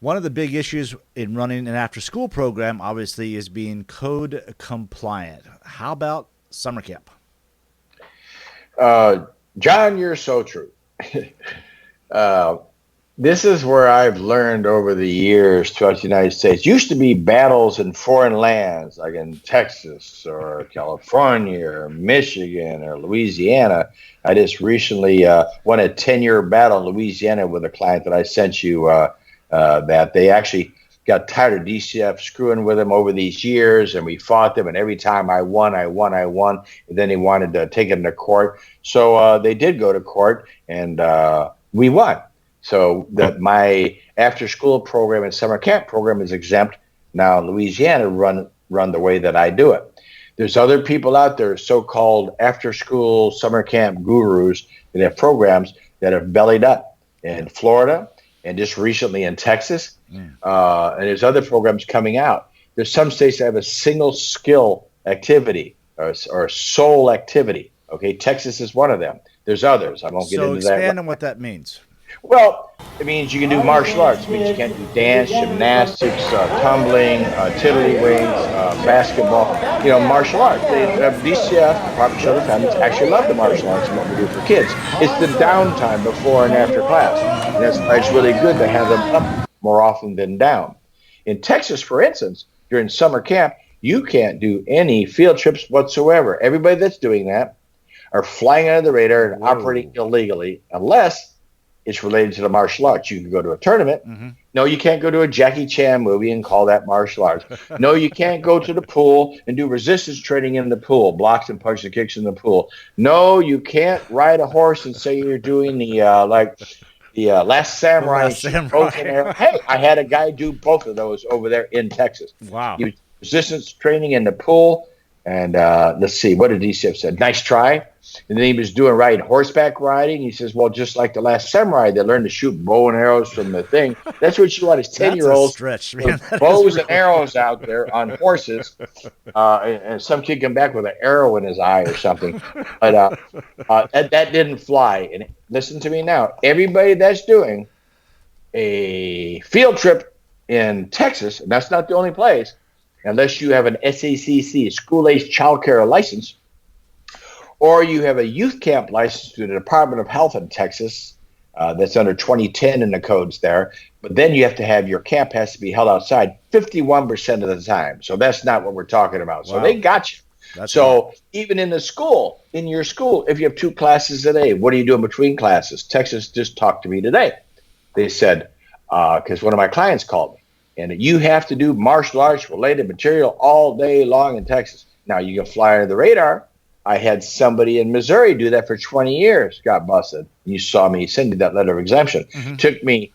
One of the big issues in running an after-school program, obviously, is being code compliant. How about summer camp? John, you're so true. uh, this is where I've learned over the years throughout the United States. Used to be battles in foreign lands, like in Texas or California or Michigan or Louisiana. I just recently won a 10-year battle in Louisiana with a client that I sent you that they actually got tired of DCF screwing with them over these years, and we fought them, and every time I won, and then he wanted to take them to court. So they did go to court, and we won. So that my after-school program and summer camp program is exempt. Now Louisiana run the way that I do it. There's other people out there, so-called after-school summer camp gurus, that have programs that have bellied up in Florida and just recently in Texas. And there's other programs coming out. There's some states that have a single skill activity or sole activity. Okay, Texas is one of them. There's others. I won't get into that. So expand on what that means. Well, it means you can do martial arts. It means you can't do dance, gymnastics, tumbling, tiddlywinks, basketball. Martial arts. DCF, Department of Children and Families, actually love the martial arts and what we do for kids. It's the downtime before and after class. And that's why it's really good to have them up more often than down. In Texas, for instance, during summer camp, you can't do any field trips whatsoever. Everybody that's doing that are flying under the radar and operating illegally unless it's related to the martial arts. You can go to a tournament. Mm-hmm. No, you can't go to a Jackie Chan movie and call that martial arts. No, you can't go to the pool and do resistance training in the pool, blocks and punches and kicks in the pool. No, you can't ride a horse and say you're doing the Last Samurai. Hey, I had a guy do both of those over there in Texas. Wow. He was resistance training in the pool. And let's see, what did DCF say? Nice try. And then he was doing horseback riding. He says, well, just like the Last Samurai, they learned to shoot bow and arrows from the thing. That's what you want is 10-year-olds stretch, man. Bows and arrows out there on horses. And some kid come back with an arrow in his eye or something. But that didn't fly. And listen to me now. Everybody that's doing a field trip in Texas, and that's not the only place, unless you have an SACC, school-age child care license, or you have a youth camp license through the Department of Health in Texas that's under 2010 in the codes there. But then you have to have your camp has to be held outside 51% of the time. So that's not what we're talking about. So they got you. Even in your school, if you have 2 classes a day, what are you doing between classes? Texas just talked to me today. They said, because one of my clients called me, and you have to do martial arts related material all day long in Texas. Now you can fly under the radar. I had somebody in Missouri do that for 20 years, got busted. You saw me send you that letter of exemption. Mm-hmm. Took me,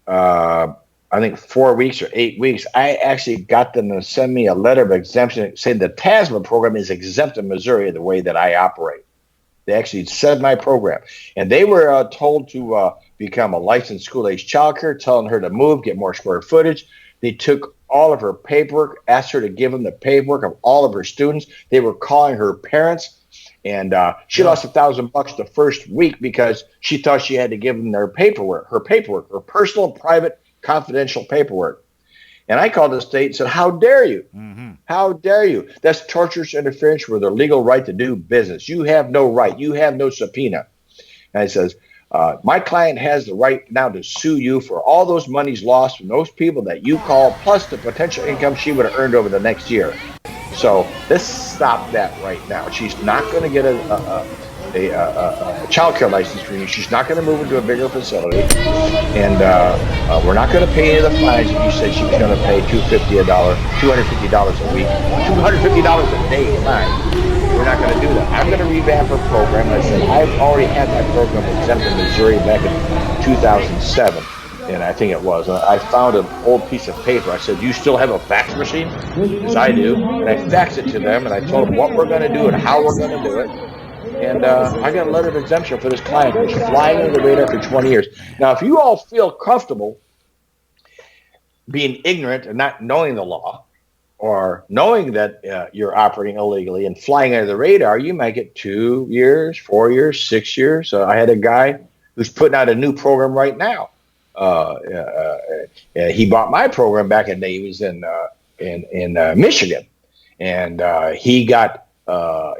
I think 4 weeks or 8 weeks. I actually got them to send me a letter of exemption saying the TASMA program is exempt in Missouri the way that I operate. They actually said my program. And they were told to become a licensed school-age child care, telling her to move, get more square footage. They took all of her paperwork, asked her to give them the paperwork of all of her students. They were calling her parents, and she lost $1,000 the first week because she thought she had to give them her personal, private, confidential paperwork. And I called the state and said, how dare you? Mm-hmm. How dare you? That's tortious interference with their legal right to do business. You have no right. You have no subpoena. And I says, my client has the right now to sue you for all those monies lost from those people that you call, plus the potential income she would have earned over the next year. So let's stop that right now. She's not going to get a child care license for you. She's not going to move into a bigger facility. And we're not going to pay any of the fines that you said she was going to pay $250 a week, $250 a day fine. We're not going to do that. I'm going to revamp her program. I said, I've already had my program exempt in Missouri back in 2007, and I think it was. I found an old piece of paper. I said, do you still have a fax machine? Because I do. And I faxed it to them, and I told them what we're going to do and how we're going to do it. And I got a letter of exemption for this client who's flying under the radar for 20 years. Now, if you all feel comfortable being ignorant and not knowing the law, or knowing that you're operating illegally and flying under the radar, you might get 2 years, 4 years, 6 years. I had a guy who's putting out a new program right now. He bought my program back in the day. He was in Michigan, and he got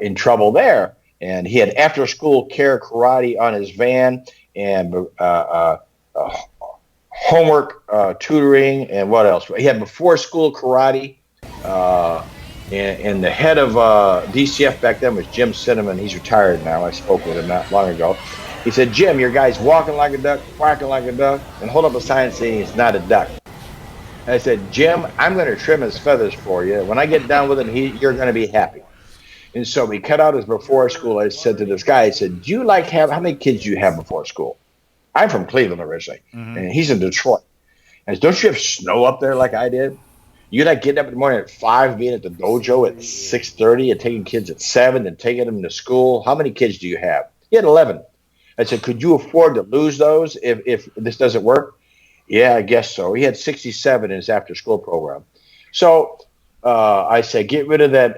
in trouble there. And he had after school care karate on his van, and homework tutoring, and what else? He had before school karate. And the head of DCF back then was Jim Cinnamon. He's retired now. I spoke with him not long ago. He said, Jim, your guy's walking like a duck, quacking like a duck, and hold up a sign saying he's not a duck. And I said, Jim, I'm going to trim his feathers for you. When I get done with him, you're going to be happy. And so we cut out his before school. I said to this guy, I said, do you like how many kids do you have before school? I'm from Cleveland originally, and he's in Detroit. And I said, don't you have snow up there like I did? You like getting up in the morning at 5, being at the dojo at 6:30, and taking kids at 7, and taking them to school. How many kids do you have? He had 11. I said, could you afford to lose those if this doesn't work? Yeah, I guess so. He had 67 in his after-school program. So I said, get rid of that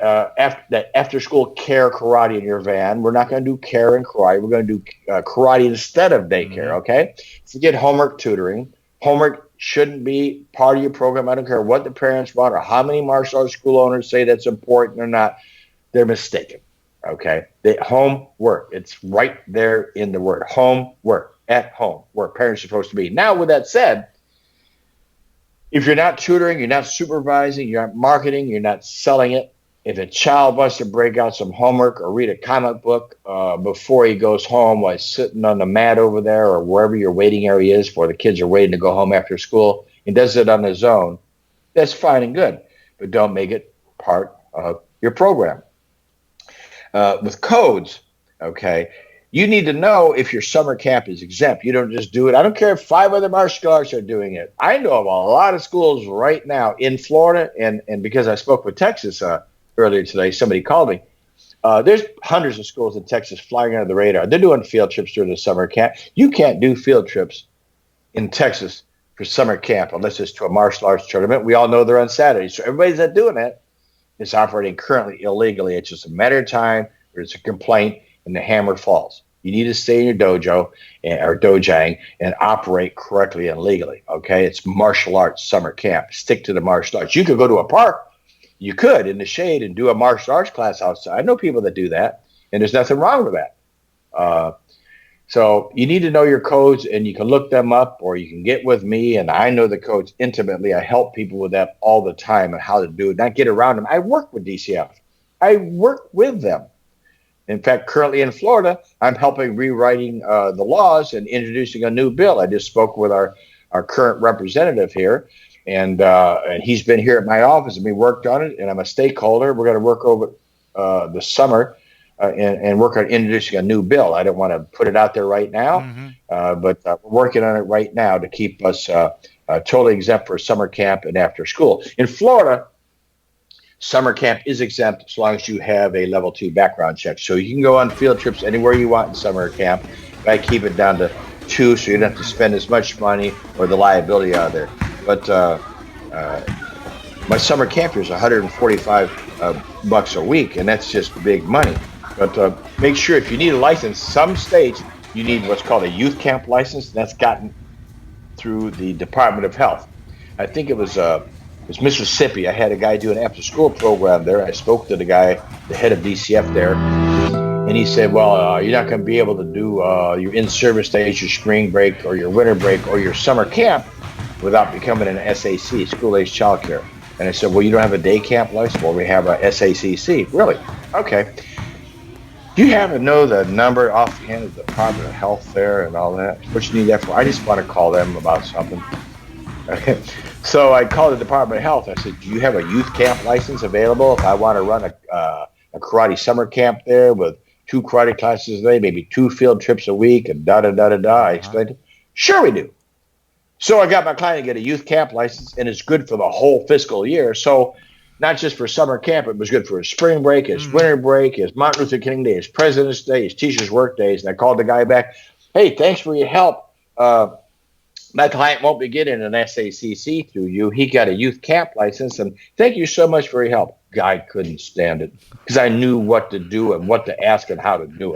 after-school care karate in your van. We're not going to do care and karate. We're going to do karate instead of daycare, okay? Forget homework tutoring. Homework shouldn't be part of your program. I don't care what the parents want or how many martial arts school owners say that's important or not. They're mistaken, okay? Homework, it's right there in the word. Homework, at home, where parents are supposed to be. Now, with that said, if you're not tutoring, you're not supervising, you're not marketing, you're not selling it, if a child wants to break out some homework or read a comic book before he goes home while he's sitting on the mat over there or wherever your waiting area is for the kids are waiting to go home after school, and does it on his own, that's fine and good. But don't make it part of your program. With codes, okay, you need to know if your summer camp is exempt. You don't just do it. I don't care if 5 other martial arts are doing it. I know of a lot of schools right now in Florida, and because I spoke with Texas earlier today, somebody called me. There's hundreds of schools in Texas flying under the radar. They're doing field trips during the summer camp. You can't do field trips in Texas for summer camp unless it's to a martial arts tournament. We all know they're on Saturdays. So everybody's not doing that. It's operating currently illegally. It's just a matter of time. There's a complaint and the hammer falls. You need to stay in your dojo or dojang and operate correctly and legally. Okay, it's martial arts summer camp. Stick to the martial arts. You could go to a park. You could in the shade and do a martial arts class outside. I know people that do that, and there's nothing wrong with that. So you need to know your codes, and you can look them up, or you can get with me. And I know the codes intimately. I help people with that all the time and how to do it, not get around them. I work with DCF. I work with them. In fact, currently in Florida, I'm helping rewriting the laws and introducing a new bill. I just spoke with our current representative here, and he's been here at my office, and we worked on it, and I'm a stakeholder. We're going to work over the summer and work on introducing a new bill. I don't want to put it out there right now, but we're working on it right now to keep us totally exempt for summer camp and after school. In Florida, summer camp is exempt as long as you have a level 2 background check. So you can go on field trips anywhere you want in summer camp. But I keep it down to 2 so you don't have to spend as much money or the liability out there. But my summer camp here is $145 bucks a week, and that's just big money. But make sure if you need a license, some states you need what's called a youth camp license. That's gotten through the Department of Health. I think it was Mississippi. I had a guy do an after-school program there. I spoke to the guy, the head of DCF there, and he said, well, you're not going to be able to do your in-service days, your spring break, or your winter break, or your summer camp without becoming an SAC, school-age child care. And I said, well, you don't have a day camp license? Well, we have a SACC. Really? Okay. Do you happen to know the number offhand of the Department of Health there and all that? What you need that for? I just want to call them about something. So I called the Department of Health. I said, do you have a youth camp license available if I want to run a karate summer camp there with 2 karate classes a day, maybe 2 field trips a week, and da-da-da-da-da? I explained it. Sure we do. So I got my client to get a youth camp license, and it's good for the whole fiscal year. So not just for summer camp, it was good for his spring break, his winter break, his Martin Luther King Day, his President's Day, his Teachers' Work Days. And I called the guy back, hey, thanks for your help. My client won't be getting an SACC through you. He got a youth camp license, and thank you so much for your help. Guy couldn't stand it because I knew what to do and what to ask and how to do it.